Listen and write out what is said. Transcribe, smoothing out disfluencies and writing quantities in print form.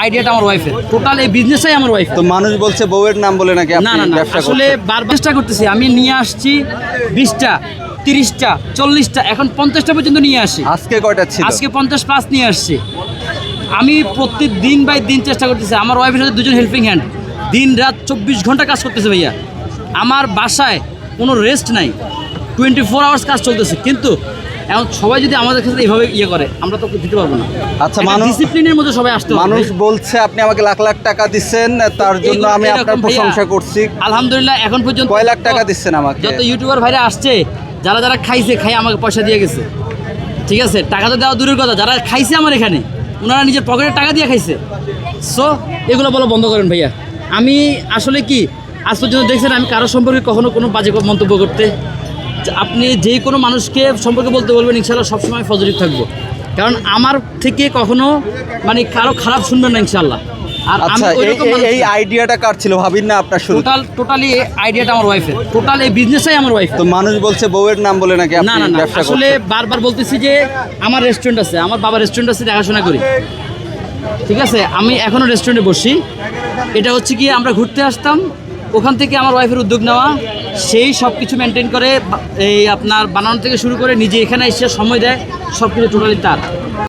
আইডিয়াটা আমার ওয়াইফের, টোটাল এই বিজনেসটাই আমার ওয়াইফ। তো মানুষ বলছে বউয়ের নাম বলে নাকি আপনি না না না, ব্যবসা আসলে করছেন? বারবার চেষ্টা করতেছি। আমি নিয়ে আসছি 20টা, 30টা, 40টা, এখন 50টা পর্যন্ত নিয়ে আসি। আজকে কয়টা ছিল? আজকে 50+ নিয়ে আসছি। আমি প্রত্যেক দিন বাই দিন চেষ্টা করতেছি। আমার ওয়াইফের সাথে দুজন হেল্পিং হ্যান্ড, দিন রাত 24 ঘন্টা কাজ করতেছে ভাইয়া। আমার বাসায় কোনো রেস্ট নাই, 24 আওয়ার্স কাজ চলতেছে। কিন্তু এখন সবাই যদি আমাদের কাছে এইভাবে ইয়ে করে, আমরা তো দিতে পারবো না। আচ্ছা, মানুষ ডিসিপ্লিনের মধ্যে সবাই আসতে হবে। মানুষ বলছে আপনি আমাকে লাখ লাখ টাকা দিচ্ছেন, তার জন্য আমি এরকম আপনার ভাইয়া, প্রশংসা করছি। আলহামদুলিল্লাহ এখন পর্যন্ত কয় লাখ টাকা দিচ্ছেন আমাকে? যত ইউটিউবার ভাইরা আসছে, যারা যারা খাইছে, খাই আমাকে পয়সা দিয়ে গেছে। ঠিক আছে, টাকা তো দেওয়া দূরের কথা, যারা খাইছে আমার এখানে, ওনারা নিজের পকেটে টাকা দিয়ে খাইছে। সো এগুলো বলা বন্ধ করেন ভাইয়া। আমি আসলে কি আজ পর্যন্ত দেখছেন আমি কারো সম্পর্কে কখনো কোনো বাজে মন্তব্য করতে, আপনি যে কোনো মানুষকে সম্পর্কে বলতে বলবেন, ইনশাল্লাহ সবসময় পজিটিভ থাকবো। কারণ আমার থেকে কখনো মানে কারো খারাপ শুনবেন না ইনশাল্লাহ। আর আমি আচ্ছা, ওইরকম এই আইডিয়াটা কার ছিল ভাবিন না আপনার শুরু? টোটালি আইডিয়াটা আমার ওয়াইফের, টোটাল এই বিজনেসটাই আমার ওয়াইফ। তো মানুষ বলছে বউয়ের নাম বলে নাকি না আপনি না না, ব্যবসা আসলে করছেন? বারবার বলতেছি যে আমার রেস্টুরেন্ট আছে, আমার বাবার রেস্টুরেন্ট আছে, দেখাশোনা করি। ঠিক আছে, আমি এখনও রেস্টুরেন্টে বসি। এটা হচ্ছে কি আমরা ঘুরতে আসতাম, ওখান থেকে আমার ওয়াইফের উদ্যোগ নেওয়া, সেই সব কিছু মেনটেন করে, এই আপনার বানানো থেকে শুরু করে নিজে এখানে এসে সময় দেয়, সব কিছু টোটালি তার।